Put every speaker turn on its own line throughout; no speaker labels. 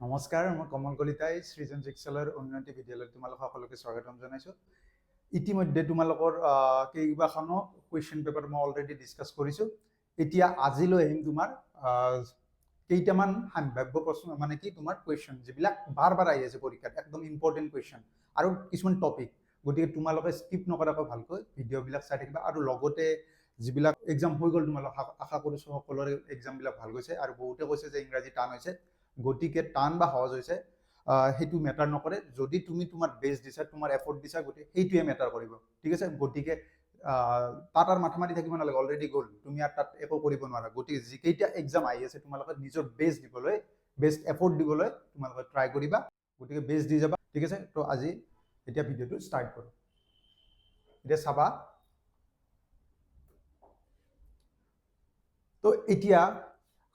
নমস্কাৰ, মই কমল কলিতাই সৃজন চিকিৎসালয়ৰ উন্নতি বিদ্যালয়ত তোমালোক সকলোকে স্বাগতম জনাইছোঁ। ইতিমধ্যে তোমালোকৰ কেইবাখনো কুৱেশ্যন পেপাৰ মই অলৰেডি ডিছকাছ কৰিছোঁ। এতিয়া আজিলৈ আহিম তোমাৰ কেইটামান সাম্ভাৱ্য প্ৰশ্ন মানে কি তোমাৰ কুৱেশ্যন যিবিলাক বাৰ বাৰ আহি আছে পৰীক্ষাত, একদম ইম্পৰ্টেণ্ট কুৱেশ্যন আৰু কিছুমান টপিক। গতিকে তোমালোকে স্কিপ নকৰাকৈ ভালকৈ ভিডিঅ'বিলাক চাই থাকিবা আৰু লগতে যিবিলাক এক্সাম হৈ গ'ল তোমালোক আশা কৰিছোঁ সকলোৰে এক্সামবিলাক ভাল গৈছে আৰু বহুতে কৈছে যে ইংৰাজী টান হৈছে। গতিকে টান বা সহজ হৈছে সেইটো মেটাৰ নকৰে। যদি তুমি তোমাৰ বেষ্ট দিছা, তোমাৰ এফৰ্ট দিছা, গতিকে সেইটোৱে মেটাৰ কৰিব। ঠিক আছে, গতিকে তাত আৰু মাথা মাৰি থাকিব নালাগে, অলৰেডি গ'ল, তুমি আৰু তাত একো কৰিব নোৱাৰা। গতিকে যিকেইটা এক্সাম আহি আছে তোমালোকে নিজৰ বেষ্ট দিবলৈ, বেষ্ট এফৰ্ট দিবলৈ তোমালোকে ট্ৰাই কৰিবা। গতিকে বেষ্ট দি যাবা। ঠিক আছে, তো আজি এতিয়া ভিডিঅ'টো ষ্টাৰ্ট কৰোঁ। এতিয়া চাবা, তো এতিয়া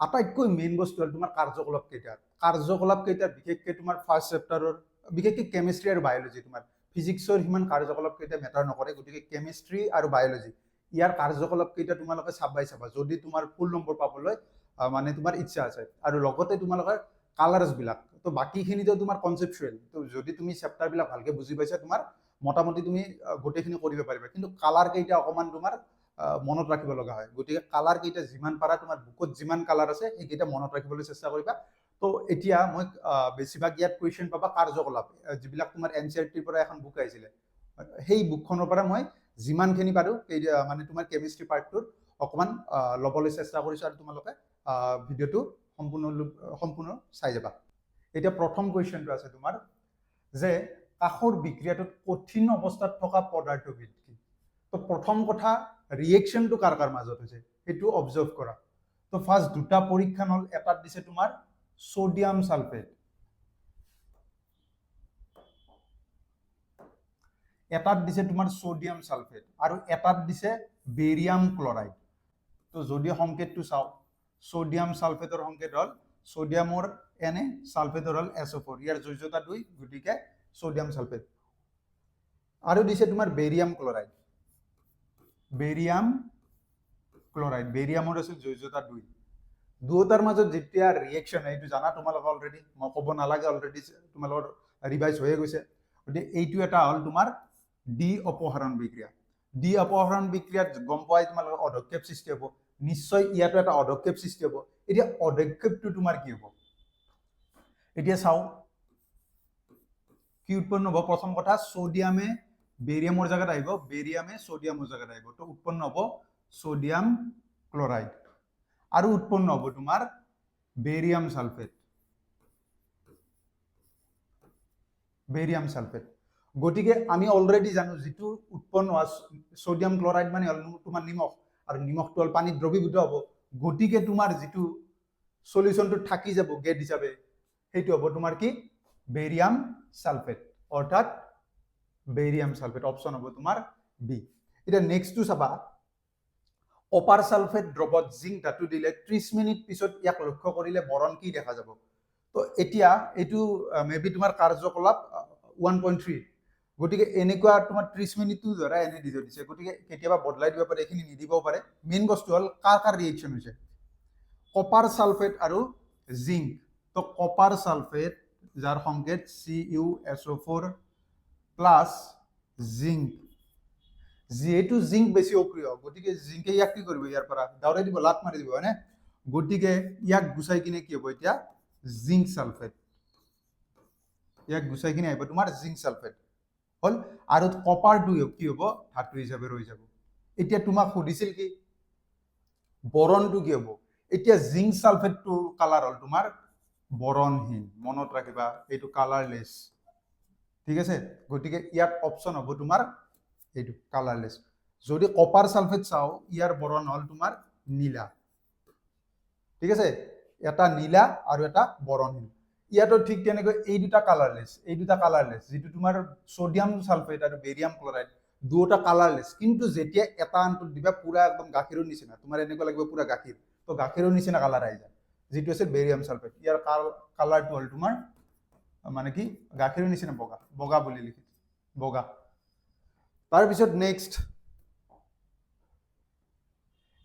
আটাইতকৈ মেইন বস্তু হ'ল তোমাৰ কাৰ্যকলাপ কেইটা। কাৰ্যকলাপ কেইটা বিশেষকৈ তোমাৰ ফাৰ্ষ্ট চেপ্টাৰৰ, বিশেষকৈ কেমিষ্ট্ৰি আৰু বায়'লজি, তোমাৰ ফিজিক্সৰ সিমান কাৰ্যকলাপ কেইটা মেটাৰ নকৰে। গতিকে কেমিষ্ট্ৰি আৰু বায়'লজি ইয়াৰ কাৰ্যকলাপ কেইটা তোমালোকে চাবা, যদি তোমাৰ ফুল নম্বৰ পাবলৈ মানে তোমাৰ ইচ্ছা আছে। আৰু লগতে তোমালোকৰ কালাৰ্ছবিলাক, তো বাকীখিনিতো তোমাৰ কনচেপচুৱেল। তো যদি তুমি চেপ্টাৰবিলাক ভালকৈ বুজি পাইছা, তোমাৰ মোটামুটি তুমি গোটেইখিনি কৰিব পাৰিবা। কিন্তু কালাৰ কেইটা অকণমান তোমাৰ মনত ৰাখিব লগা হয়। গতিকে কালাৰ কেইটা যিমান পাৰা, তোমাৰ বুকত যিমান কালাৰ আছে সেইকেইটা মনত ৰাখিবলৈ চেষ্টা কৰিবা। তো এতিয়া মই বেছিভাগ ইয়াত কুৱেশ্যন পাবা কাৰ্যকলাপ, যিবিলাক তোমাৰ NCERTৰ পৰা এখন বুক আহিছিলে, সেই বুকখনৰ পৰা মই যিমানখিনি পাৰোঁ মানে তোমাৰ কেমিষ্ট্ৰি পাৰ্টটোৰ অকণমান ল'বলৈ চেষ্টা কৰিছোঁ আৰু তোমালোকে ভিডিঅ'টো সম্পূৰ্ণ চাই যাবা। এতিয়া প্ৰথম কুৱেশ্যনটো আছে তোমাৰ যে কাষৰ বিক্ৰিয়াটোত কঠিন অৱস্থাত থকা পদাৰ্থবিধ কি? তো প্ৰথম কথা, ৰিয়েকশ্যনটো কাৰ কাৰ মাজত হৈছে সেইটো অবজাৰ্ভ কৰা। তো ফাৰ্ষ্ট দুটা পৰীক্ষা হ'ল, এটাত দিছে তোমাৰ সোডিয়াম সালফেট, এটাত দিছে তোমাৰ সোডিয়াম সালফেট আৰু এটাত দিছে বেৰিয়াম ক্লৰাইড। তো যদি সংকেতটো চাওঁ, সোডিয়াম সালফেটৰ সংকেত হ'ল সোডিয়ামৰ Na, সালফেটৰ হ'ল SO4, ইয়াৰ যোজ্যতা 2, গতিকে সোডিয়াম সালফেট। আৰু দিছে তোমাৰ বেৰিয়াম ক্লৰাইড, বেৰিয়াম ক্লৰাইড, বেৰিয়ামৰ আছিল যোজ্যতা 2। দুয়োটাৰ মাজত যেতিয়া ৰিয়েকশ্যন, এইটো জানা তোমালোকে অলৰেডি, মই ক'ব নালাগে, অলৰেডি তোমালোকৰ ৰিভাইজ হৈয়ে গৈছে। গতিকে এইটো এটা হ'ল তোমাৰ ডি অপহৰণ বিক্ৰিয়া। ডি অপহৰণ বিক্ৰিয়াত গম পোৱাই তোমালোকৰ অধক্ষেপ সৃষ্টি হ'ব, নিশ্চয় ইয়াতো এটা অধক্ষেপ সৃষ্টি হ'ব। এতিয়া অধক্ষেপটো তোমাৰ কি হ'ব, এতিয়া চাওঁ কি উৎপন্ন হ'ব। প্ৰথম কথা, সোডিয়ামে বেৰিয়ামৰ জেগাত আহিব, বেৰিয়ামে সোডিয়ামৰ জেগাত আহিব, তো উৎপন্ন হ'ব সোডিয়াম ক্লৰাইড আৰু উৎপন্ন হ'ব তোমাৰ বেৰিয়াম সালফেট, বেৰিয়াম সালফেট। গতিকে আমি অলৰেডি জানো যিটো উৎপন্ন হোৱা সোডিয়াম ক্লৰাইড মানে হ'ল তোমাৰ নিমখ, আৰু নিমখটো হ'ল পানীত দ্ৰৱীভূত হ'ব। গতিকে তোমাৰ যিটো সলিউশ্যনটো থাকি যাব গেট হিচাপে, সেইটো হ'ব তোমাৰ কি, বেৰিয়াম সালফেট, অৰ্থাৎ বেৰিয়াম সালফেট। অপশ্যন হ'ব তোমাৰ বি। এতিয়া নেক্সটটো চাবা, কপাৰ সালফেট দ্ৰৱত জিংক ধাতু দিলে 30 মিনিট পিছত ইয়াক লক্ষ্য কৰিলে বৰণ কি দেখা যাব? তো এতিয়া এইটো মেবি তোমাৰ কাৰ্যকলাপ 1.3। গতিকে এনেকুৱা তোমাৰ 30 মিনিটটো ধৰা এনে দি দিছে, গতিকে কেতিয়াবা বদলাই দিব পাৰে, এইখিনি নিদিবও পাৰে। মেইন বস্তু হ'ল কাৰ কাৰ ৰিয়েকশ্যন হৈছে, কপাৰ সালফেট আৰু জিংক। তো কপাৰ সালফেট, যাৰ সংকেত CuSO4 প্লাছ জিংক, যিহেতু জিংক বেছি অপ্ৰিয়, গতিকে জিংকে ইয়াক কি কৰিব, ইয়াৰ পৰা দাউৰাই দিব, লাট মাৰি দিব, হয়নে? গতিকে ইয়াক গুচাই কিনে কি হ'ব, এতিয়া জিংক সালফেট, ইয়াক গুচাই কিনে আহিব তোমাৰ জিংক সালফেট হ'ল। আৰু কপাৰটো কি হ'ব, ধাতু হিচাপে ৰৈ যাব। এতিয়া তোমাক সুধিছিল কি বৰণটো কি হ'ব, এতিয়া জিংক সালফেটটো কালাৰ হ'ল তোমাৰ বৰণহীন, মনত ৰাখিবা, এইটো কালাৰলেছ। ঠিক আছে, গতিকে ইয়াত অপশ্যন হ'ব তোমাৰ এইটো কালাৰলেছ। যদি কপাৰ সালফেট চাওঁ, ইয়াৰ বৰণ হ'ল তোমাৰ নীলা। ঠিক আছে, এটা নীলা আৰু এটা বৰণহীন। ইয়াতো ঠিক তেনেকৈ এই দুটা কালাৰলেছ, এই দুটা কালাৰলেছ, যিটো তোমাৰ সোডিয়াম সালফেট আৰু বেৰিয়াম ক্লৰাইড দুটা কালাৰলেছ। কিন্তু যেতিয়া এটা আনটোত দিবা পুৰা একদম গাখীৰৰ নিচিনা, তোমাৰ এনেকুৱা লাগিব পুৰা গাখীৰ, তো গাখীৰৰ নিচিনা কালাৰ আহি যায়, যিটো আছে বেৰিয়াম সালফেট। ইয়াৰ কালাৰটো হ'ল তোমাৰ মানে কি গাখীৰৰ নিচিনা বগা, বগা বুলি লিখি, বগা। তাৰপিছত নেক্সট,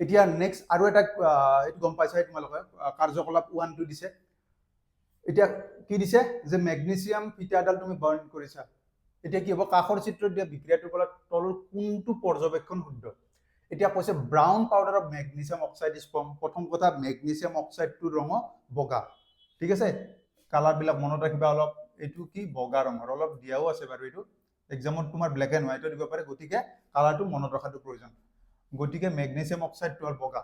এতিয়া নেক্সট আৰু এটা এইটো গম পাইছা তোমালোকে, কাৰ্যকলাপ 1 দিছে। এতিয়া কি দিছে যে মেগনেছিয়াম ফিটাডাল তুমি বাৰ্ণ কৰিছা, এতিয়া কি হ'ব কাষৰ চিত্ৰত দিয়া বিক্ৰিয়াটোৰ পৰা তলৰ কোনটো পৰ্যবেক্ষণ শুদ্ধ। এতিয়া কৈছে brown powder of magnesium oxide is form. প্ৰথম কথা মেগনেছিয়াম অক্সাইডটোৰ ৰঙ বগা, ঠিক আছে। কালাৰবিলাক মনত ৰাখিবা অলপ, এইটো কি বগা ৰঙৰ, অলপ দিয়াও আছে বাৰু, এইটো এক্সামত তোমাৰ ব্লেক এণ্ড হোৱাইটো দিব পাৰে, গতিকে কালাৰটো মনত ৰখাটো প্ৰয়োজন। গতিকে মেগনেছিয়াম অক্সাইডটো হ'ল বগা,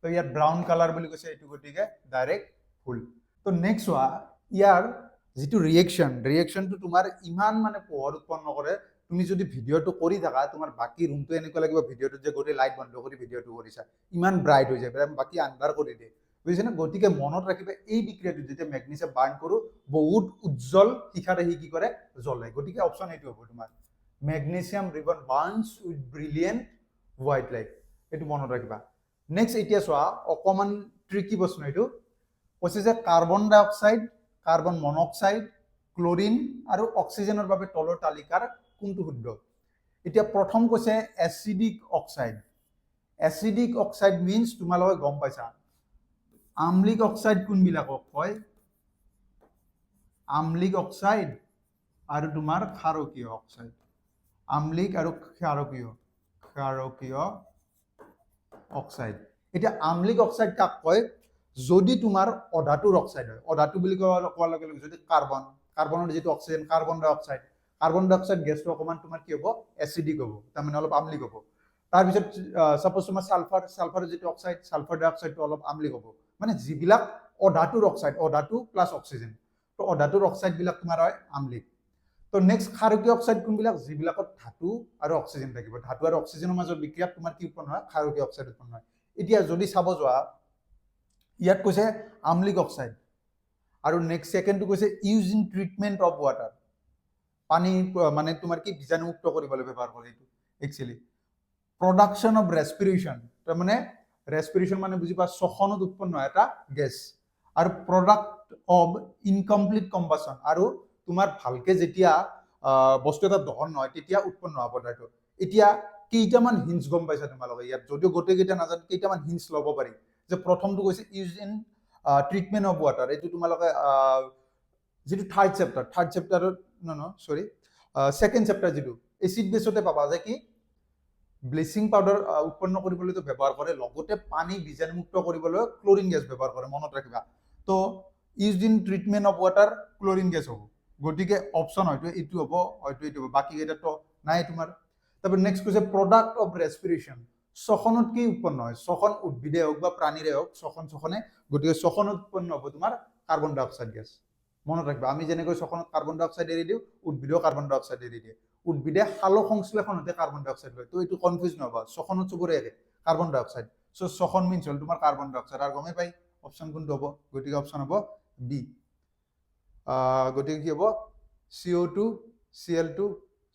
তো ইয়াত ব্ৰাউন কালাৰ বুলি কৈছে, এইটো গতিকে ডাইৰেক্ট ভুল। তো নেক্সট চোৱা, ইয়াৰ যিটো ৰিয়েকশ্যনটো তোমাৰ ইমান মানে পোহৰ উৎপন্ন কৰে, তুমি যদি ভিডিঅ'টো কৰি থাকা তোমাৰ বাকী ৰুমটো এনেকুৱা লাগিব ভিডিঅ'টোত যে গোটেই লাইট বন্ধ কৰি ভিডিঅ'টো কৰিছা, ইমান ব্ৰাইট হৈ যায়, বাকী আন্ধাৰ কৰি দিয়ে, বুজিছেনে। গতিকে মনত ৰাখিবা এই বিক্ৰিয়াটো যেতিয়া মেগনেছিয়াম বাৰ্ণ কৰোঁ বহুত উজ্জ্বল শিখাৰে সি কি কৰে জ্বলে, গতিকে অপশ্যন এইটো হ'ব তোমাৰ magnesium ribbon Barnes with brilliant white light, এইটো মনত ৰাখিবা। নেক্সট এতিয়া চোৱা অকণমান ট্ৰিকি প্ৰশ্ন, এইটো কৈছে যে কাৰ্বন ডাই অক্সাইড, কাৰ্বন মনক্সাইড, ক্লৰিন আৰু অক্সিজেনৰ বাবে তলৰ তালিকাৰ কোনটো শুদ্ধ। এতিয়া প্ৰথম কৈছে acidic oxide. Acidic oxide means তোমালোকে গম পাইছা, আম্লিক অক্সাইড কোনবিলাকক কয়, আম্লিক অক্সাইড আৰু তোমাৰ ক্ষাৰকীয় অক্সাইড, আম্লিক আৰু ক্ষাৰকীয় অক্সাইড। এতিয়া আম্লিক অক্সাইড কাক কয়, যদি তোমাৰ অধাতুৰ অক্সাইড হয়, অধাতু বুলি কোৱাৰ লগে লগে যদি কাৰ্বনৰ যিটো অক্সিজেন কাৰ্বন ডাই অক্সাইড গেছটো অকণমান তোমাৰ কি হ'ব এচিডিক হ'ব, তাৰমানে অলপ আম্লিক হ'ব। তাৰপিছত ছাপ'জ তোমাৰ ছালফাৰৰ যিটো অক্সাইড, ছালফাৰ ডাই অক্সাইডটো অলপ আম্লিক হ'ব, মানে যিবিলাক অধাতুৰ অক্সাইড, অধাতু প্লাছ অক্সিজেন, তো অধাতুৰ অক্সাইডবিলাক তোমাৰ হয় আম্লিক। তো নেক্সট ক্ষাৰকীয় অক্সাইড কোনবিলাক, যিবিলাকত ধাতু আৰু অক্সিজেন থাকিব, ধাতু আৰু অক্সিজেনৰ মাজত বিক্ৰিয়াত তোমাৰ কি উৎপন্ন হয়, ক্ষাৰকীয় অক্সাইড উৎপন্ন হয়। এতিয়া যদি চাব যোৱা ইয়াত কৈছে আম্লিক অক্সাইড, আৰু নেক্সট ছেকেণ্ডটো কৈছে use in treatment of water, পানী মানে তোমাৰ কি বীজাণুমুক্ত কৰিবলৈ ব্যৱহাৰ কৰে, এইটো একচুৱেলি প্ৰডাকশ্যন অফ ৰেছপিৰেশ্যন, তাৰমানে ৰেছপিৰেশ্যন মানে বুজি পা শ্বসনত উৎপন্ন হয় এটা গেছ, আৰু প্ৰডাক্ট অফ ইনকমপ্লিট কম্বাছন, আৰু তোমাৰ ভালকে যেতিয়া বস্তু এটা দহন নহয় তেতিয়া উৎপন্ন হোৱা পদাৰ্থ। এতিয়া কেইটামান হিন্টছ গম পাইছা তোমালোকে ইয়াত, যদিও গোটেইকেইটা নাজানো কেইটামান হিন্টছ ল'ব পাৰি। যে প্ৰথমটো কৈছে use in treatment of water, এইটো তোমালোকে যিটো থাৰ্ড চেপ্টাৰত ছেকেণ্ড চেপ্টাৰ যিটো এচিড বেছতে পাবা যে কি ব্লিচিং পাউডাৰ উৎপন্ন কৰিবলৈতো ব্যৱহাৰ কৰে, লগতে পানী বীজাণুমুক্ত কৰিবলৈ ক্লৰিন গেছ ব্যৱহাৰ কৰে, মনত ৰাখিবা। তো use in treatment of water chlorine gas হ'ব, গতিকে অপশ্যন হয়তো এইটো হ'ব, হয়তো এইটো হ'ব, বাকী কেইটাতো নাই তোমাৰ। তাৰপৰা নেক্সট কৈছে প্ৰডাক্ট অফ ৰেছপিৰেশ্যন, শ্বসনত কি উৎপন্ন হয়, শ্বসন উদ্ভিদে হওক বা প্ৰাণীৰে হওক শ্বসনে, গতিকে শ্বসনত উৎপন্ন হ'ব তোমাৰ কাৰ্বন ডাই অক্সাইড গেছ, মনত ৰাখিবা। আমি যেনেকৈ শ্বসনত কাৰ্বন ডাই অক্সাইড এৰি দিওঁ, উদ্ভিদেও কাৰ্বন ডাই অক্সাইড এৰি দিয়ে, উদ্ভিদে সালোক সংশ্লেষণতে কাৰ্বন ডাই অক্সাইড লয়, তো এইটো কনফিউজ নহবা, শ্বসনত চবৰে একে কাৰ্বন ডাই অক্সাইড, চ' শ্বসন মিনছ হ'ল তোমাৰ কাৰ্বন ডাই অক্সাইড, আৰু গমেই পাই অপশ্যন কোনটো হ'ব, গতিকে অপশ্যন হ'ব বি। গতিকে কি হ'ব CO2 Cl2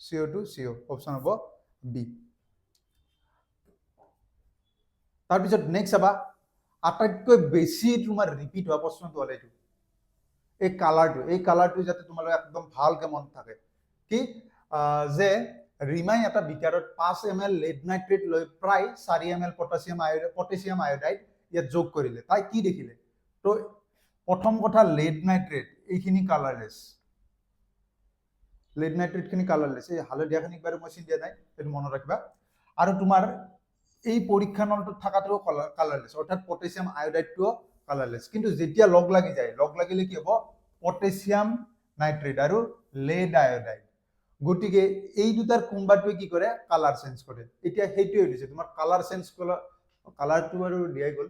CO2 CO, option হ'ব বি। তাৰপিছত নেক্সট চাবা, আটাইতকৈ বেছি তোমাৰ ৰিপিট হোৱা প্ৰশ্নটো হ'ল এইটো, এই কালাৰটো যাতে তোমালোকে একদম ভালকে মনত থাকে, কি যে ৰিমাই এটা বিকাৰত 5 ml লেড নাইট্ৰেট লৈ প্ৰায় 4 ml পটাছিয়াম আয়োডাইড ইয়াত যোগ কৰিলে, তাই কি দেখিলে। তো প্ৰথম কথা লেড নাইট্ৰেট এইখিনি কালাৰলেছ, লেড নাইট্ৰেটখিনি কালাৰলেছ, এই হালধীয়াখিনিক বাৰু মই চিন দিয়া নাই, সেইটো মনত ৰাখিবা। আৰু তোমাৰ এই পৰীক্ষা নলটোত থকাটোও কালাৰলেছ, অৰ্থাৎ পটাছিয়াম আয়োডাইডটোও কালাৰলেছ, কিন্তু যেতিয়া লগ লাগি যায়, লগ লাগিলে কি হ'ব পটাছিয়াম নাইট্ৰেট আৰু লেড আয়োডাইড, গতিকে এই দুটাৰ কোনোবাটোৱে কি কৰে কালাৰ চেঞ্জ কৰে। এতিয়া সেইটোৱে দিছে তোমাৰ কালাৰ চেঞ্জ কৰা, কালাৰটো আৰু দিয়াই গ'ল,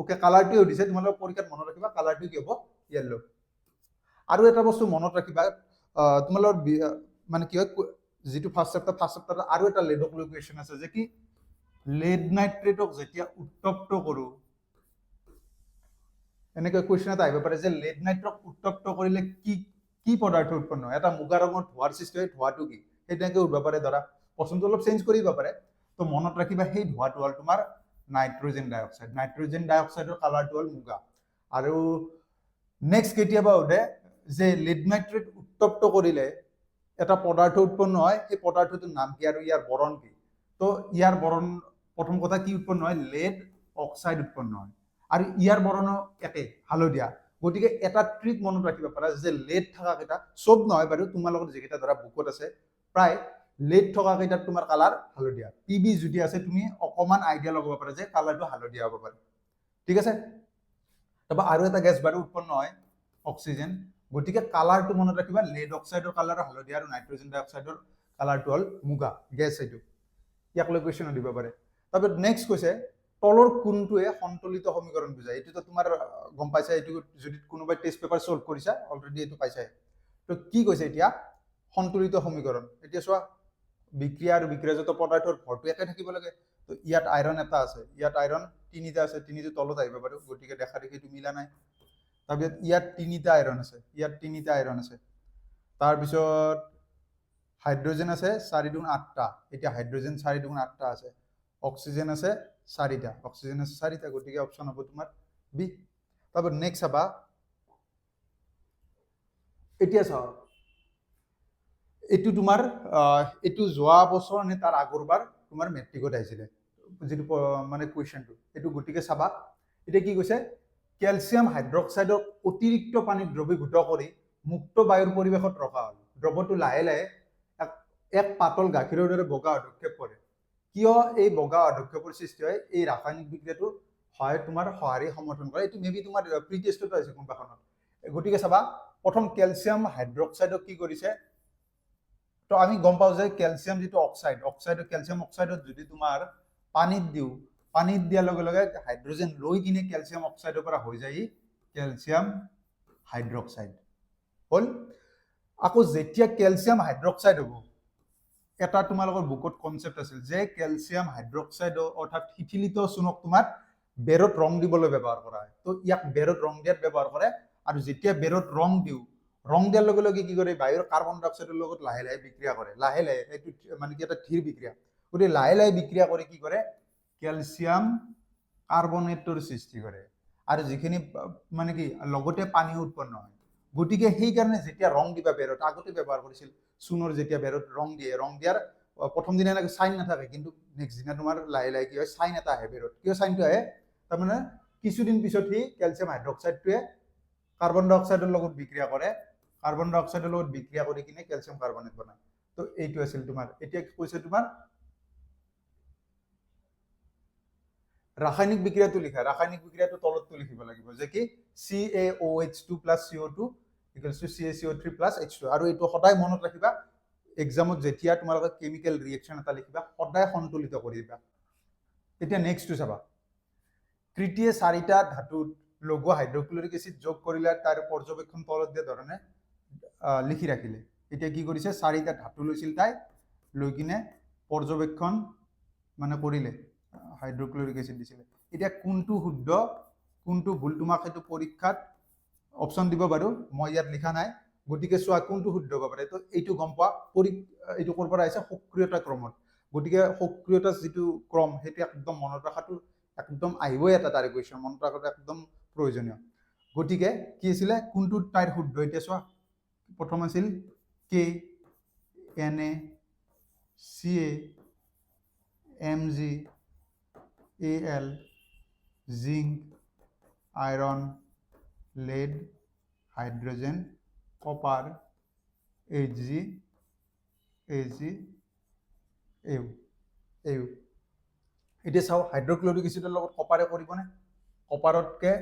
ওকে কালাৰটোৱে দিছে, তোমালোকে পৰীক্ষাত মনত ৰাখিবা কালাৰটো কি হ'ব য়েল্লো। আৰু এটা বস্তু মনত ৰাখিবা, তোমালোকৰ মানে কি হয় যিটো ফাৰ্ষ্ট চেপ্টাৰ আৰু এটা লেডক লৈ কুৱেশ্যন আছে, যে কি লেড নাইট্ৰেটক যেতিয়া উত্তপ্ত কৰোঁ, এনেকৈ কুৱেশ্যন এটা আহিব পাৰে যে লেড নাইট্ৰক উত্তপ্ত কৰিলে কি পদাৰ্থ উৎপন্ন হয়, এটা মুগা ৰঙৰ ধোঁৱাৰ সৃষ্টি হয়, ধোঁৱাটো কি, সেই তেনেকৈ উঠিব পাৰে, ধৰা প্ৰশ্নটো অলপ চেঞ্জ কৰিব পাৰে। তো মনত ৰাখিবা সেই ধোঁৱাটো হ'ল তোমাৰ নাইট্ৰজেন ডাই অক্সাইড, নাইট্ৰজেন ডাই অক্সাইডৰ কালাৰটো হ'ল মুগা। আৰু নেক্সট কেতিয়াবা সোধে যে লেড নাইট্ৰেট উত্তপ্ত কৰিলে এটা পদাৰ্থ উৎপন্ন হয়, সেই পদাৰ্থটোৰ নাম কি আৰু ইয়াৰ বৰণ কি। তো ইয়াৰ বৰণ প্ৰথম কথা কি উৎপন্ন হয়, লেড অক্সাইড উৎপন্ন হয়, আৰু ইয়াৰ বৰণো একে হালধীয়া, গতিকে এটা ট্ৰিক মনত ৰাখিব পাৰা যে লেড থকা কেইটা চব নহয় বাৰু তোমাৰ লগত যিকেইটা ধৰা বুকত আছে প্ৰায় লেড থকা কেইটাত তোমাৰ কালাৰ হালধীয়া পিবি যদি আছে তুমি অকমান আইডিয়া লগাব পাৰা যে কালাৰটো হালধীয়া হ'ব পাৰে ঠিক আছে তাৰপৰা আৰু এটা গেছ বাৰু উৎপন্ন হয় অক্সিজেন গতিকে কালাৰটো মনত ৰাখিবা লেড অক্সাইডৰ কালাৰ হালধীয়া আৰু নাইট্ৰজেন ডাই অক্সাইডৰ কালাৰটো হ'ল মুগা গেছ এইটো ইয়াক লৈ কুৱেশ্যন দিব পাৰে তাৰপিছত নেক্সট কৈছে তলৰ কোনটোৱে সন্তুলিত সমীকৰণ বুজায় এইটোতো তোমাৰ গম পাইছা এইটো যদি কোনোবাই টেষ্ট পেপাৰ সলভ কৰিছা অলৰেডি এইটো পাইছাই তো কি কৈছে এতিয়া সন্তুলিত সমীকৰণ এতিয়া চোৱা বিক্ৰিয়া আৰু বিক্ৰিয়াজাত পদাৰ্থৰ ভৰটো একে থাকিব লাগে তো ইয়াত আইৰণ এটা আছে ইয়াত আইৰণ তিনিটা আছে তিনিটো তলত আহিব বাৰু গতিকে দেখা দেখি এইটো মিলা নাই তাৰপিছত ইয়াত তিনিটা আইৰণ আছে ইয়াত তিনিটা আইৰণ আছে তাৰপিছত হাইড্ৰজেন আছে 4 × 8টা এতিয়া হাইড্ৰজেন 4 × 8টা আছে অক্সিজেন আছে 4টা অক্সিজেন আছে 4টা গতিকে অপচন হ'ব তোমাৰ বি তাৰপৰ নেক্সট চাবা এতিয়া চাও এইটো তোমাৰ এইটো যোৱা বছৰ নে তাৰ আগৰবাৰ তোমাৰ মেট্ৰিকত আহিছিলে যেটো মানে কুৱেশ্যনটো এইটো গতিকে চাবা এটা কি কৈছে ক্যালসিয়াম হাইড্ৰক্সাইডক অতিৰিক্ত পানীত দ্ৰৱীভূত কৰি মুক্ত বায়ুৰ পৰিৱেশত ৰখা হ'ল দ্ৰৱটো লাহে লাহে এক পাতল গাখীৰৰ দৰে বগা অধক্ষেপ কৰে কিয় এই বগা অধক্ষেপৰ সৃষ্টি হয় এই ৰাসায়নিক বিক্ৰিয়াটো হয় তোমাৰ সঁহাৰি সমৰ্থন কৰে এইটো মেবি তোমাৰ প্ৰি টেষ্টত আছে কোনবাখনত গতিকে চাবা প্ৰথম ক্যালসিয়াম হাইড্ৰক্সাইডক কি কৰিছে তো আমি গম পাও যে ক্যালসিয়াম যেটো অক্সাইড ক্যালসিয়াম অক্সাইডত যদি তোমাৰ পানীত দিও পানীত দিয়াৰ লগে লগে হাইড্ৰজেন লৈ কিনে ক্যালসিয়াম অক্সাইডৰ পৰা হৈ যায় ক্যালসিয়াম হাইড্ৰক্সাইড হল আকৌ যেতিয়া ক্যালসিয়াম হাইড্ৰক্সাইড হ'ব এটা তোমালোকৰ বুকত কনসেপ্ট আছিল যে ক্যালসিয়াম হাইড্ৰক্সাইড অৰ্থাৎ শিথিলিত চূণক তোমাৰ বেৰত ৰং দিবলৈ ব্যৱহাৰ কৰা হয় তো ইয়াক বেৰত ৰং দিয়াত ব্যৱহাৰ কৰে আৰু যেতিয়া বেৰত ৰং দিও ৰং দিয়াৰ লগে লগে কি কৰে বায়ুৰ কাৰ্বন ডাই অক্সাইডৰ লগত লাহে লাহে বিক্ৰিয়া কৰে লাহে লাহে এইটো মানে কি এটা ধীৰ বিক্ৰিয়া গতিকে লাহে লাহে বিক্ৰিয়া কৰি কি কৰে ক্যালসিয়াম কাৰ্বনেটৰ সৃষ্টি কৰে আৰু যিখিনি মানে কি লগতে পানী উৎপন্ন হয় গতিকে সেই কাৰণে যেতিয়া ৰং দিবা বেৰত আগতে ব্যৱহাৰ কৰিছিল চূণৰ যেতিয়া বেৰত ৰং দিয়াৰ প্ৰথম দিনা এনেকৈ চাইন নাথাকে কিন্তু নেক্সট দিনা তোমাৰ লাহে লাহে কি হয় চাইন এটা আহে বেৰত কিয় চাইনটো আহে তাৰমানে কিছুদিন পিছত সি ক্যালসিয়াম হাইড্ৰক্সাইডটোৱে কাৰ্বন ডাই অক্সাইডৰ লগত বিক্ৰিয়া কৰে কাৰ্বন ডাই অক্সাইডৰ লগত বিক্ৰিয়া কৰি কিনে ক্যালসিয়াম কাৰ্বনেট বনায় তো এইটো আছিল তোমাৰ এতিয়া কৈছে তোমাৰ ৰাসায়নিক বিক্ৰিয়াটো লিখা ৰাসায়নিক বিক্ৰিয়াটো তলতটো লিখিব লাগিব যে কি CaOH2 + CO2 = CaCO3 + H2 আৰু এইটো সদায় মনত ৰাখিবা এক্সামত যেতিয়া তোমালোকে কেমিক্যাল ৰিএকচন এটা লিখিবা সদায় সন্তুলিত কৰি দিবা এতিয়া নেক্সটটো চাবা তৃতীয় চাৰিটা ধাতুত লঘু হাইড্ৰক্লোৰিক এসিড যোগ কৰিলে তাৰ পৰ্যবেক্ষণ তলত দিয়া ধৰণে লিখি ৰাখিলে এতিয়া কি কৰিছে চাৰিটা ধাতু লৈছিল তাই লৈ কিনে পৰ্যবেক্ষণ মানে কৰিলে হাইড্ৰক্লোৰিক এসিড দিছিলে এতিয়া কোনটো শুদ্ধ কোনটো ভুল তোমাক সেইটো পৰীক্ষাত অপচন দিব বাৰু মই ইয়াত লিখা নাই গতিকে চোৱা কোনটো শুদ্ধ হ'ব পাৰে তো এইটো গম পোৱা এইটো ক'ৰ পৰা আহিছে সক্ৰিয়তা ক্ৰমত গতিকে সক্ৰিয়তা যিটো ক্ৰম সেইটো একদম মনত ৰখাটো একদম আহিবই এটা তাৰিখ কুৱেশ্যন মনত ৰখাটো একদম প্ৰয়োজনীয় গতিকে কি আছিলে কোনটো তাইৰ শুদ্ধ এতিয়া চোৱা প্ৰথম আছিল K Na Ca Mg Al zinc iron lead hydrogen copper Hg AU এতিয়া চাও হাইড্ৰক্লোৰিক এসিডৰ লগত কপাৰে কৰিবনে কপাৰতকে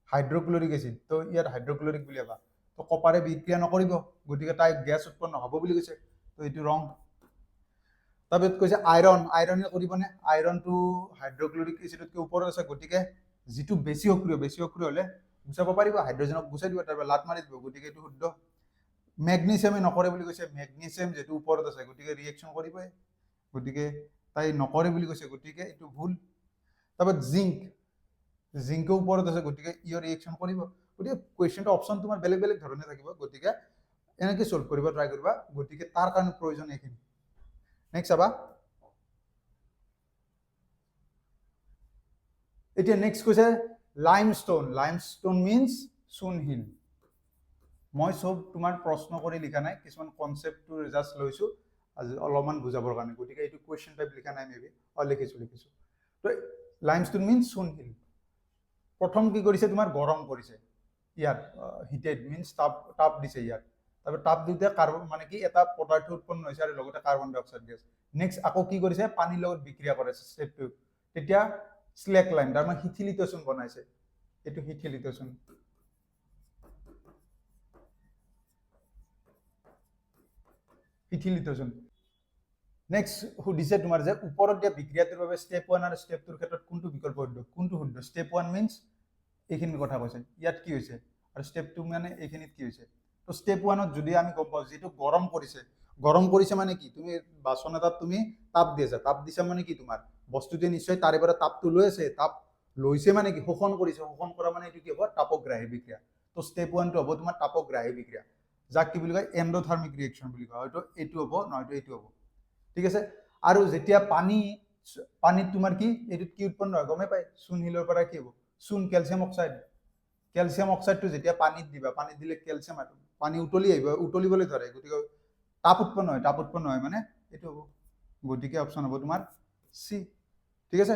হাইড্ৰক্লোৰিক এসিড তো ইয়াত হাইড্ৰক্লোৰিক বুলি ভাবা তো কপাৰে বিক্ৰিয়া নকৰিব গতিকে তাই গেছ উৎপন্ন হ'ব বুলি কৈছে তো এইটো ৰং তাৰপিছত কৈছে আইৰণে কৰিবনে আইৰণটো হাইড্ৰক্লোৰিক এসিডতকৈ ওপৰত আছে গতিকে যিটো বেছি সক্ৰিয় হলে গুচাব পাৰিব হাইড্ৰজেনক গুচাই দিব তাৰপৰা লাট মাৰি দিব গতিকে এইটো শুদ্ধ মেগনেছিয়ামে নকৰে বুলি কৈছে মেগনেছিয়াম যেটো ওপৰত আছে গতিকে ৰিএকচন কৰিবই গতিকে তাই নকৰে বুলি কৈছে গতিকে এইটো ভুল তাৰপৰা জিংকো ওপৰত আছে গতিকে ইয়ৰ ৰিএকচন কৰিব গতিকে কুৱেশ্যনটো অপচন তোমাৰ বেলেগ বেলেগ ধৰণে থাকিব গতিকে এনেকৈ সলভ কৰিব ট্ৰাই কৰিবা গতিকে তাৰ কাৰণে প্ৰয়োজন এইখিনি নেক্সট চাবা এতিয়া নেক্সট কৈছে লাইমস্টোন মিন্স চূণশিল মই সব তোমাৰ প্ৰশ্ন কৰি লিখা নাই কিছুমান কনসেপ্টটো জাস্ট লৈছো আজি অলপমান বুজাবৰ কাৰণে গতিকে এইটো কুৱেশ্যন টাইপ লিখা নাই মেবি লিখিছো তো লাইমস্টোন মিন্স চূণশিল প্ৰথম কি কৰিছে তোমাৰ গৰম কৰিছে ইয়াত হিটেড মিনছ তাপ দিছে ইয়াত, তাৰপৰা তাপ দিওঁতে কাৰ্বন মানে কি এটা পদাৰ্থ উৎপন্ন হৈছে আৰু লগতে কাৰ্বন ডাই অক্সাইড গেছ। নেক্সট আকৌ কি কৰিছে, পানীৰ লগত বিক্ৰিয়া কৰিছে ষ্টেপ 2, তেতিয়া স্লেক লাইন তাৰমানে শিথিলিতচোন বনাইছে, এইটো শিথিলিতচোন। শিথিলিতচোন। নেক্সট সুধিছে তোমাৰ যে ওপৰত দিয়া বিক্ৰিয়াটোৰ বাবে ষ্টেপ 1 আৰু ষ্টেপ 2ৰ ক্ষেত্ৰত কোনটো বিকল্প শুদ্ধ? কোনটো শুদ্ধ? ষ্টেপ 1 মিনছ এইখিনি কথা কৈছে, ইয়াত কি হৈছে, আৰু ষ্টেপ 2 মানে এইখিনিত কি হৈছে। তো ষ্টেপ 1ত যদি আমি গম পাওঁ যিটো গৰম কৰিছে মানে কি, তুমি বাচন এটাত তুমি তাপ দি আছা, তাপ দিছা মানে কি তোমাৰ বস্তুটোৱে নিশ্চয় তাৰে পৰা তাপটো লৈ আছে, তাপ লৈছে মানে কি শোষণ কৰিছে, শোষণ কৰা মানে এইটো কি হ'ব, তাপগ্ৰাহী বিক্ৰিয়া। তো ষ্টেপ 1টো হ'ব তোমাৰ তাপগ্ৰাহী বিক্ৰিয়া, যাক কি বুলি কয় এণ্ডোথাৰ্মিক ৰিয়েকশ্যন বুলি কয়, হয়তো এইটো হ'ব নহয়তো এইটো হ'ব। ঠিক আছে, আৰু যেতিয়া পানীত তোমাৰ কি এইটোত কি উৎপন্ন হয় গমে পায়, চূণশিলৰ পৰা কি হ'ব, চূণ কেলছিয়াম অক্সাইড। কেলছিয়াম অক্সাইডটো যেতিয়া পানীত দিবা, পানীত দিলে কেলছিয়াম পানী উতলি আহিব, উতলিবলৈ ধৰে, গতিকে তাপ উৎপন্ন হয় মানে এইটো হ'ব, গতিকে অপশ্যন হ'ব তোমাৰ চি। ঠিক আছে,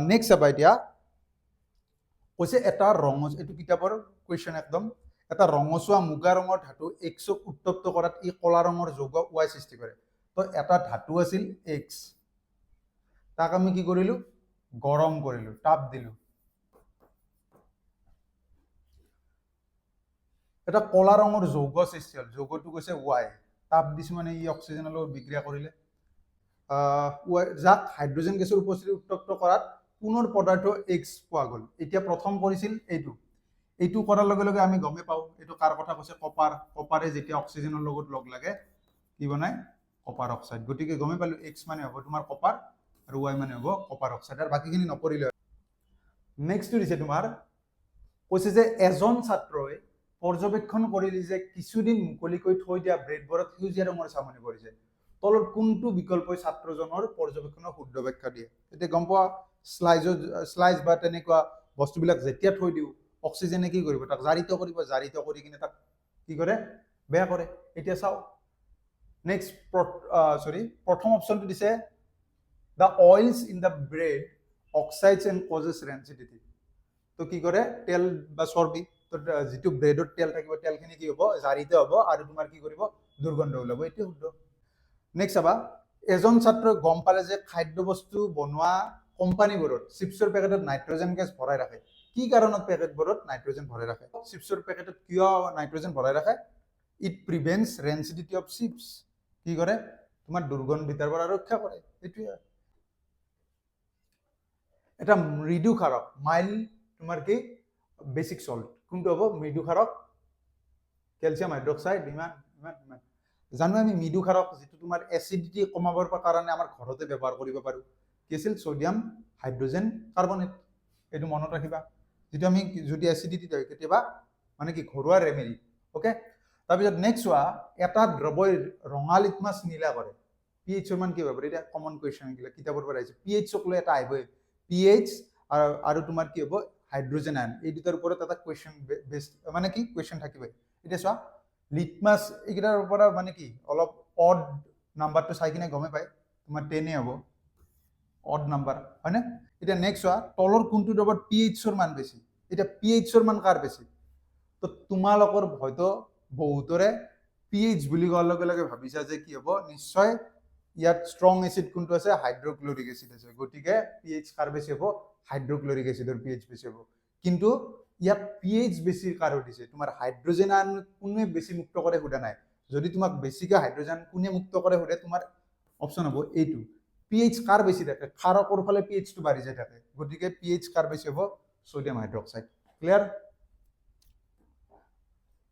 নেক্সট চাবা এতিয়া কৈছে এটা এইটো কিতাপৰ কুৱেশ্যন একদম, এটা ৰঙচুৱা মুগা ৰঙৰ ধাতু এক্সক উত্তপ্ত কৰাত ই কলা ৰঙৰ যৌগ ৱাই সৃষ্টি কৰে। তো এটা ধাতু আছিল এক্স, তাক আমি কি কৰিলো, গৰম কৰিলো, তাপ দিলো, এটা কলা ৰঙৰ যৌগ সৃষ্টি হ'ল, যৌগটো কৈছে ৱাই, তাপ দিছো মানে ই অক্সিজেনৰ লগত বিক্ৰিয়া কৰিলে, যাক হাইড্ৰজেন গেছৰ উপস্থিতি উত্তপ্ত কৰাত পুনৰ পদাৰ্থ এক্স পোৱা গ'ল। এতিয়া প্ৰথম কৰিছিল এইটো কৰাৰ লগে লগে আমি গমে পাওঁ এইটো কাৰ কথা কৈছে, কপাৰে যেতিয়া অক্সিজেনৰ লগত লগ লাগে কি বনায়, কপাৰ অক্সাইড। গতিকে গমে পালো এক্স মানে হ'ব তোমাৰ কপাৰ আৰু ৱাই মানে হ'ব কপাৰ অক্সাইড, আৰু বাকীখিনি নকৰিলে। নেক্সটটো দিছে তোমাৰ, কৈছে যে এজন ছাত্ৰই পৰ্যবেক্ষণ কৰিলে যে কিছুদিন মুকলিকৈ থৈ দিয়া ব্ৰেডবোৰত সেউজীয়া ৰঙৰ চামনি পৰিছে। তলত কোনটো বিকল্পই ছাত্ৰজনৰ পৰ্যবেক্ষণৰ শুদ্ধ ব্যাখ্যা দিয়ে? এতিয়া গম পোৱা শ্লাইজ বা তেনেকুৱা বস্তুবিলাক যেতিয়া থৈ দিওঁ অক্সিজেনে কি কৰিব, তাক জাৰিত কৰিব, জাৰিত কৰি কিনে তাক কি কৰে, বেয়া কৰে। এতিয়া চাওঁ নেক্সট প্ৰথম অপশ্যনটো দিছে the oils in the bread oxidise and causes rancidity. তো কি কৰে, তেল বা চৰ্বি, তো যিটো ব্ৰেডত তেল থাকিব তেলখিনি কি হ'ব, জাৰিত হ'ব আৰু তোমাৰ কি কৰিব, দুৰ্গন্ধ ওলাব, এইটো শুদ্ধ। নেক্সট চাবা, এজন ছাত্ৰই গম পালে যে খাদ্য বস্তু বনোৱা কোম্পানীবোৰত চিপছৰ পেকেটত নাইট্ৰজেন গেছ ভৰাই ৰাখে। কি কাৰণত পেকেটবোৰত নাইট্ৰজেন ভৰাই ৰাখে? চিপছৰ পেকেটত কিয় নাইট্ৰজেন ভৰাই ৰাখে? ইট প্ৰিভেন্টছ ৰেঞ্চিডিটি অফ চিপছ, কি কৰে, তোমাৰ দুৰ্গন্ধিতাৰ পৰা ৰক্ষা কৰে, এইটোৱে। এটা মৃদু ক্ষাৰক, মাইল্ড তোমাৰ কি বেচিক সল্ট, কোনটো হ'ব মৃদু ক্ষাৰক? Calcium hydroxide. ইমান জানো আমি মৃদু ক্ষাৰক যিটো তোমাৰ এচিডিটি কমাবৰ কাৰণে আমাৰ ঘৰতে ব্যৱহাৰ কৰিব পাৰোঁ, কি আছিল, ছডিয়াম হাইড্ৰজেন কাৰ্বনেট। এইটো মনত ৰাখিবা, যিটো আমি যদি এচিডিটি হয় কেতিয়াবা মানে কি ঘৰুৱা ৰেমেডি। অ'কে, তাৰপিছত নেক্সট চোৱা, এটা দ্ৰৱই ৰঙা লিটমাছ নীলা কৰে, পি এইচৰ মান কি হ'ব? এতিয়া কমন কুৱেশ্যন এইবিলাক কিতাপৰ পৰা আহিছে, পি এইচক লৈ এটা আহিবই, পি এইচ আৰু তোমাৰ কি হ'ব, হাইড্ৰজেন আয়ন, এই দুটাৰ ওপৰত এটা কুৱেশ্যন বেষ্ট মানে কি কুৱেশ্যন থাকিবই। এতিয়া চোৱা লিটমাছ এইকেইটাৰ পৰা মানে কি অলপ অড নাম্বাৰটো চাই কিনে গমে পায়, তোমাৰ 10 হ'ব অড নাম্বাৰ, হয়নে? এতিয়া নেক্সট চোৱা, তলৰ কোনটো দ্ৰৱত পি এইচৰ মান বেছি? এতিয়া পি এইচৰ মান কাৰ বেছি? তো তোমালোকৰ হয়তো বহুতৰে পি এইচ বুলি কোৱাৰ লগে লগে ভাবিছা যে কি হ'ব, নিশ্চয় ইয়াত ষ্ট্ৰং এচিড কোনটো আছে, হাইড্ৰক্লৰিক এচিড আছে, গতিকে পি এইচ কাৰ বেছি হ'ব, হাইড্ৰক্লৰিক এচিডৰ পি এইচ বেছি হ'ব। কিন্তু ইয়াত পি এইচ বেছি কাৰ দিছে, তোমাৰ হাইড্ৰজেন আয়ন কোনে বেছি মুক্ত কৰে সোধা নাই। যদি তোমাক বেছিকৈ হাইড্ৰজেন কোনে মুক্ত কৰে সোধে, তোমাৰ অপশ্যন হ'ব এইটো, পি এইচ কাৰ বেছি থাকে, ক্ষাৰকৰ ফালে পি এইচটো বাঢ়ি যায় থাকে, গতিকে পি এইচ কাৰ বেছি হ'ব, ছডিয়াম হাইড্ৰক্সাইড। ক্লিয়াৰ?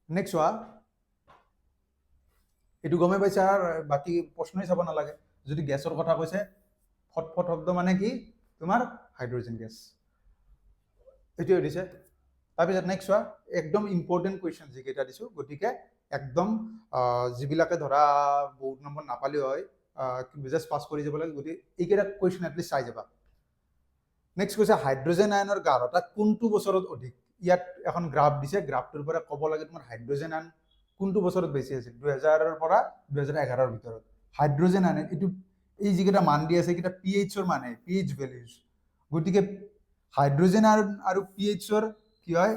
নেক্সট চোৱা, এইটো গমে পাইছা, বাকী প্ৰশ্নই চাব নালাগে। যদি গেছৰ কথা কৈছে, ফটফট শব্দ মানে কি তোমাৰ হাইড্ৰজেন গেছ, এইটোৱে দিছে। তাৰপিছত নেক্সট চোৱা, একদম ইম্পৰ্টেণ্ট কুৱেশ্যন যিকেইটা দিছোঁ, গতিকে একদম যিবিলাকে ধৰা বহুত নম্বৰ নাপালেও হয়, জাষ্ট পাছ কৰি যাব লাগে, গতিকে এইকেইটা কুৱেশ্যন এটলিষ্ট চাই যাবা। নেক্সট কৈছে হাইড্ৰজেন আয়নৰ গাঢ়তা কোনটো বছৰত অধিক? ইয়াত এখন গ্ৰাফ দিছে, গ্ৰাফটোৰ পৰা ক'ব লাগে তোমাৰ হাইড্ৰজেন আয়ন কোনটো বছৰত বেছি আছিল, 2000ৰ পৰা 2011ৰ ভিতৰত। হাইড্ৰজেন আয়ন এইটো এই যিকেইটা মান দি আছে এইকেইটা পি এইচৰ মানে, পি এইচ ভেলিউজ, গতিকে হাইড্ৰজেন আৰু পি এইচৰ কি হয়,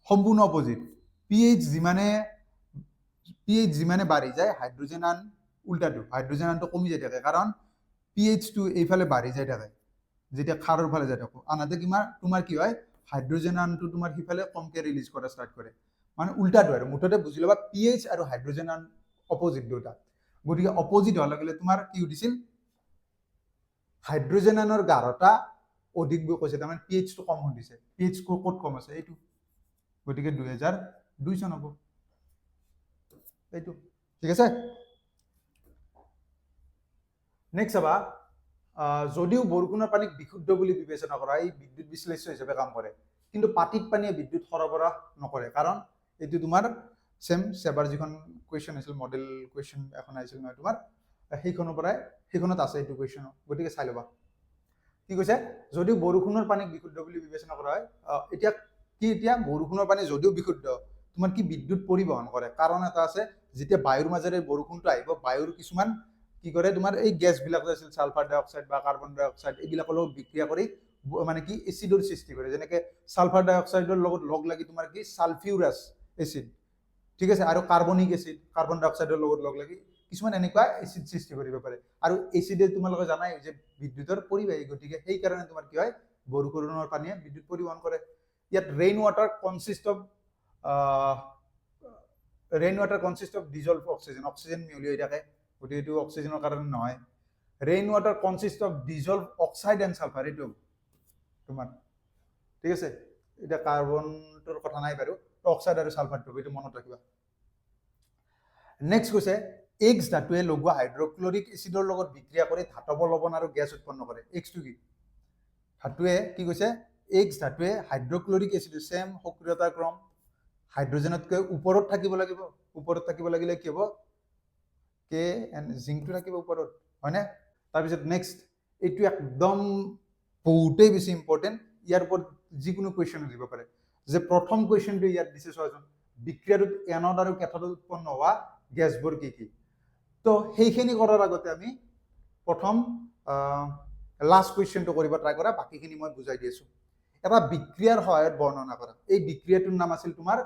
সম্পূৰ্ণ অপোজিট পিএইচ যিমানে বাঢ়ি যায় হাইড্ৰোজেন আয়ন উল্টাটো হাইড্ৰোজেন আয়নটো কমি যাই থাকে কাৰণ পিএইচটো এইফালে বাঢ়ি যাই থাকে যেতিয়া ক্ষাৰৰ ফালে যাই থাকো আনহাতে তোমাৰ কি হয় হাইড্ৰোজেন আয়নটো তোমাৰ সিফালে কমকে ৰিলিজ কৰা ষ্টাৰ্ট কৰে মানে উল্টাটো আৰু মুঠতে বুজি ল'বা পিএইচ আৰু হাইড্ৰোজেন আয়ন অপোজিট দুটা গতিকে অপোজিট হোৱাৰ লগে লগে তোমাৰ কি উঠিছিল হাইড্ৰোজেন আয়নৰ গাঢ়তা অধিক বুলি কৈছে তাৰমানে পিএইচটো কম হৈ দিছে পিএইচ ক'ত কম আছে এইটো গতিকে 2002 চন হ'ব এইটো ঠিক আছে নেক্সট চাবা যদিও বৰষুণৰ পানীক বিশুদ্ধ বুলি বিবেচনা কৰা এই বিদ্যুৎ বিশ্লেষ্য হিচাপে কাম কৰে কিন্তু পাতিত পানীয়ে বিদ্যুৎ সৰবৰাহ নকৰে কাৰণ এইটো তোমাৰ সেম সেবাৰ যিখন কুৱেশ্যন আছিল মডেল কুৱেশ্যন এখন আহিছিল নহয় তোমাৰ সেইখনত আছে এইটো কুৱেশ্যন গতিকে চাই ল'বা কি কৈছে যদিও বৰষুণৰ পানীক বিশুদ্ধ বুলি বিবেচনা কৰা হয় এতিয়া বৰষুণৰ পানী যদিও বিশুদ্ধ তোমাৰ কি বিদ্যুৎ পৰিবহন কৰে কাৰণ এটা আছে যেতিয়া বায়ুৰ মাজেৰে বৰষুণটো আহিব বায়ুৰ কিছুমান কি কৰে তোমাৰ এই গেছবিলাক যে আছিল সালফাৰ ডাই অক্সাইড বা কাৰ্বন ডাই অক্সাইড এইবিলাকৰ লগত বিক্ৰিয়া কৰি মানে কি এচিডৰ সৃষ্টি কৰে যেনেকৈ সালফাৰ ডাই অক্সাইডৰ লগত লগ লাগি তোমাৰ কি সালফিউৰাছ এচিড ঠিক আছে আৰু কাৰ্বনিক এচিড কাৰ্বন ডাই অক্সাইডৰ লগত লগ লাগি কিছুমান এনেকুৱা এচিড সৃষ্টি কৰিব পাৰে আৰু এচিডে তোমালোকে জানাই যে বিদ্যুতৰ পৰিবাহী গতিকে সেইকাৰণে তোমাৰ কি হয় বৰষুণৰ পানীয়ে বিদ্যুৎ পৰিবহন কৰে ইয়াত rain water consist of dissolved oxygen মিহলি হৈ থাকে গতিকে এইটো অক্সিজেনৰ কাৰণে নহয় rain water consist of dissolved oxide and sulphur এইটো তোমাৰ ঠিক আছে এটা কাৰ্বনটোৰ কথা নাই বাৰু অক্সাইড আৰু সালফাৰটো এইটো মনত ৰাখিবা নেক্সট কৈছে এক্স ধাতুৱে লগোৱা হাইড্ৰক্লৰিক এচিডৰ লগত বিক্ৰিয়া কৰি ধাতৱ লৱণ আৰু গেছ উৎপন্ন কৰে এক্সটো কি ধাতুৱে কি কৈছে এক্স ধাতুৱে হাইড্ৰক্লৰিক এচিড সেম সক্ৰিয়তা ক্ৰম হাইড্ৰোজেনতকৈ ওপৰত থাকিব লাগিলে কি হ'ব কে এণ্ড জিংকটো থাকিব ওপৰত হয়নে তাৰপিছত নেক্সট এইটো একদম বহুতেই বেছি ইম্পৰ্টেণ্ট ইয়াৰ ওপৰত যিকোনো কুৱেশ্যন দিব পাৰে যে প্ৰথম কুৱেশ্যনটো ইয়াত দিছে চোৱাচোন বিক্ৰিয়াটোত এনড আৰু কেথডত উৎপন্ন হোৱা গেছবোৰ কি কি তো সেইখিনি কৰাৰ আগতে আমি প্ৰথম লাষ্ট কুৱেশ্যনটো কৰিব ট্ৰাই কৰা বাকীখিনি মই বুজাই দি আছো এটা বিক্ৰিয়াৰ সহায়ত বৰ্ণনা কৰা এই বিক্ৰিয়াটোৰ নাম আছিল তোমাৰ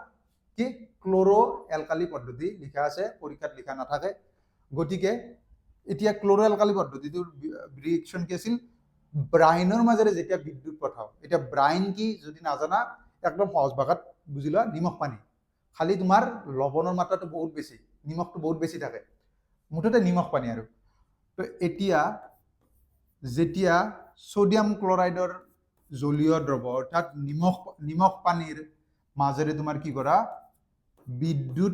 কি ক্ল'ৰ এলকালি পদ্ধতি লিখা আছে পৰীক্ষাত লিখা নাথাকে গতিকে এতিয়া ক্ল'ৰ এলকালি পদ্ধতিটোৰ ৰিয়েকশ্যন কি আছিল ব্ৰাইনৰ মাজেৰে যেতিয়া বিদ্যুৎ পঠাও এতিয়া ব্ৰাইন কি যদি নাজানা একদম সহজ ভাষাত বুজি লোৱা নিমখ পানী খালি তোমাৰ লৱণৰ মাত্ৰাটো বহুত বেছি নিমখটো বহুত বেছি থাকে মুঠতে নিমখ পানী আৰু তো এতিয়া যেতিয়া সোডিয়াম ক্লৰাইডৰ জলীয় দ্ৰৱ অৰ্থাৎ নিমখ পানীৰ মাজেৰে তোমাৰ কি কৰা বিদ্যুৎ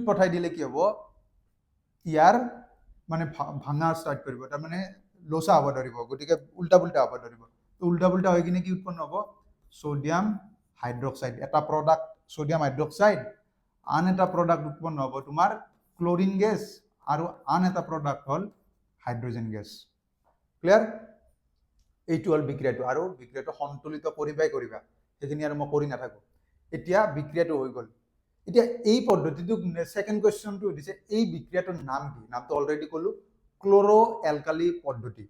পঠাই দিলে কি হ'ব ইয়াৰ মানে ভাঙা ষ্টাৰ্ট কৰিব তাৰমানে লোচা হ'ব ধৰিব গতিকে উল্টা পুল্টা হ'ব ধৰিব তো উল্টা পুল্টা হৈ কিনে কি উৎপন্ন হ'ব সোডিয়াম হাইড্ৰক্সাইড এটা প্ৰডাক্ট সোডিয়াম হাইড্ৰক্সাইড আন এটা প্ৰডাক্ট উৎপন্ন হ'ব তোমাৰ ক্লৰিন গেছ আৰু আন এটা প্ৰডাক্ট হ'ল হাইড্ৰোজেন গেছ ক্লিয়াৰ এইটো হ'ল বিক্ৰিয়াটো আৰু বিক্ৰিয়াটো সন্তুলিত কৰিবা সেইখিনি আৰু মই কৰি নাথাকো এতিয়া বিক্ৰিয়াটো হৈ গ'ল এতিয়া এই পদ্ধতিটো সেকেন্ড কোৱেশ্চনটো দিছে এই বিক্ৰিয়াটোৰ নাম কি নামটো অলৰেডি ক'লো ক্ল'ৰ এলকালি পদ্ধতি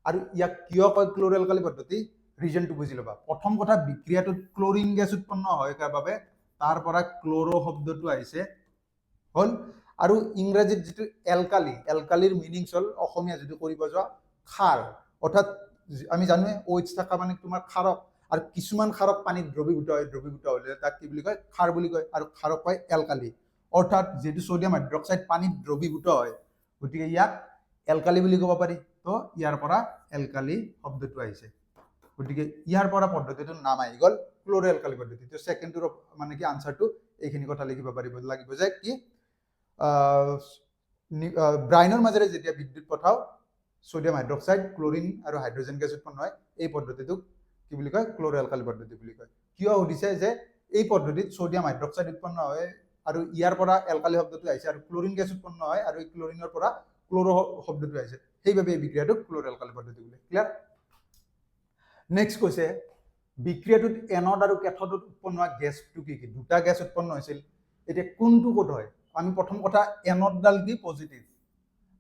আৰু ইয়াক কিয় কয় ক্ল'ৰ এলকালি পদ্ধতি ৰিজনটো বুজি ল'বা প্ৰথম কথা বিক্ৰিয়াটোত ক্লৰিন গেছ উৎপন্ন হয় তাৰ বাবে তাৰ পৰা ক্ল'ৰ শব্দটো আহিছে হ'ল আৰু ইংৰাজীত যিটো এলকালিৰ মিনিংছ হ'ল অসমীয়া যদি কৰিব যোৱা ক্ষাৰ অৰ্থাৎ আমি জানোৱে OH থকা মানে তোমাৰ ক্ষাৰক আৰু কিছুমান ক্ষাৰক পানীত দ্ৰৱীভূত হ'লে তাক কি বুলি কয় ক্ষাৰ বুলি কয় আৰু ক্ষাৰক কয় এলকালি অৰ্থাৎ যেটো সোডিয়াম হাইড্ৰক্সাইড পানীত দ্ৰৱীভূত হয় গতিকে ইয়াক এলকালি বুলি ক'ব পাৰি তো ইয়াৰ পৰা এলকালি শব্দটো আহিছে গতিকে ইয়াৰ পৰা পদ্ধতিটোৰ নাম আহি গ'ল ক্ল'ৰ এলকালি পদ্ধতি তো সেকেন্ডৰ মানে কি আনসাৰটো এইখিনি কথা লিখিব লাগিব যে কি ব্ৰাইনৰ মাজেৰে যেতিয়া বিদ্যুৎ পঠাও সোডিয়াম হাইড্ৰক্সাইড ক্লৰিন আৰু হাইড্ৰোজেন গেছ উৎপন্ন হয় এই পদ্ধতিটোক কি বুলি কয় ক্ল'ৰ এলকালি পদ্ধতি বুলি কয় কিয় সুধিছে যে এই পদ্ধতিত সোডিয়াম হাইড্ৰক্সাইড উৎপন্ন হয় আৰু ইয়াৰ পৰা এলকালি শব্দটো আহিছে আৰু ক্লৰিন গেছ উৎপন্ন হয় আৰু এই ক্লৰিনৰ পৰা ক্ল'ৰ শব্দটো আহিছে সেইবাবে এই বিক্ৰিয়াটোক ক্ল'ৰ এলকালি পদ্ধতি বুলি ক্লিয়াৰ নেক্সট কৈছে বিক্ৰিয়াটোত এনড আৰু কেথডত উৎপন্ন হোৱা গেছটো কি দুটা গেছ উৎপন্ন হৈছিল এতিয়া কোনটো ক'ত হয় আমি প্ৰথম কথা এনডডাল কি পজিটিভ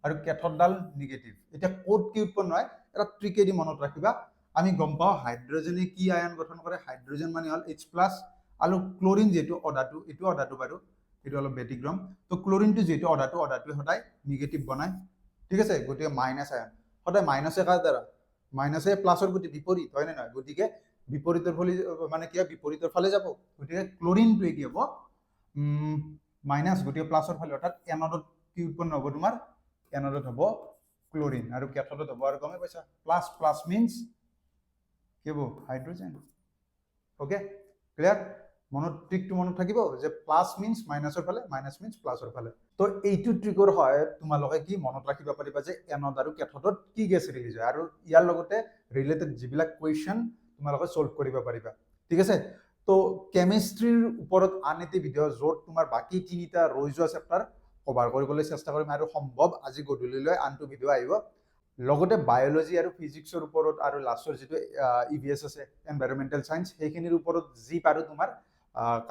আৰু কেথডডাল নিগেটিভ এতিয়া ক'ত কি উৎপন্ন হয় এটা ট্ৰিকেদি মনত ৰাখিবা আমি গম পাওঁ হাইড্ৰজেনে কি আয়ন গঠন কৰে হাইড্ৰজেন মানে হ'ল H+ আৰু ক্লোৰিন যেটো অডাটো এটো অডাটো বাৰু এটো অলপ ব্যতিক্ৰম তো ক্লোৰিনটো যেটো অডাটো সদায় নিগেটিভ বনায় ঠিক আছে গতিকে মাইনাস আয়ন সদায় মাইনাসে কার দ্বাৰা মাইনাসে প্লাসৰ গতি বিপৰীত হয় নে নহয় গতিকে বিপৰীতৰ ফালে মানে কি বিপৰীতৰ ফালে যাব গতিকে ক্লোৰিনটো কি হ'ব মাইনাস গতিকে প্লাসৰ ফালে অৰ্থাৎ এনডত কি উৎপন্ন হ'ব তোমাৰ এনডত হ'ব ক্লোৰিন আৰু কেথডত হ'ব আৰু গমে পাইছা প্লাস প্লাস মিন্স কি হ'ব হাইড্ৰজেন ওকে ক্লিয়াৰ মনত ট্ৰিকটো মনত থাকিব যে প্লাস মিন্স মাইনাসৰ ফালে মাইনাস মিন্স প্লাসৰ ফালে তো এইটো ট্ৰিকৰ হয় তোমালোকে কি মনত ৰাখিব পাৰিবা যে এনড আৰু কেথডত কি গেছ ৰিলিজ হয় আৰু ইয়াৰ লগতে ৰিলেটেড যিবিলাক কোৱেশ্চন তোমালোকে সলভ কৰিব পাৰিবা ঠিক আছে তো কেমিষ্ট্ৰিৰ ওপৰত আন এটি ভিডিঅ' য'ত তোমাৰ বাকি তিনিটা ৰৈ যোৱা চেপ্টাৰ কভাৰ কৰিবলৈ চেষ্টা কৰিম আৰু সম্ভৱ আজি গধূলিলৈ আনটো ভিডিঅ' আহিব লগতে বায়োলজি আৰু ফিজিক্সৰ ওপৰত আৰু লাষ্টৰ যেটো ইভিএছ আছে এনভাইৰনমেন্টাল সায়েন্স সেইখিনিৰ ওপৰত যি পাৰো তোমাৰ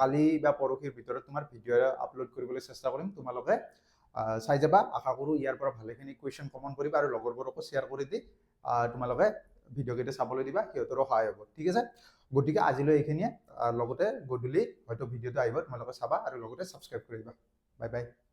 কালি বা পৰহিৰ ভিতৰত তোমাৰ ভিডিঅ' আপলোড কৰিবলৈ চেষ্টা কৰিম তোমালোকে চাই যাবা আশা কৰো ইয়াৰ পৰা ভালেখিনি কোৱেশ্চন কমন কৰিবা আৰু লগৰবোৰকো শ্বেয়াৰ কৰি দি তোমালোকে ভিডিঅ' কেইটা চাবলৈ দিবা সিহঁতৰো সহায় হ'ব ঠিক আছে গতিকে আজিলৈ এইখিনিয়ে লগতে গধূলি হয়তো ভিডিঅ'টো আহিব তোমালোকে চাবা আৰু লগতে সাবস্ক্ৰাইব কৰিবা বাই বাই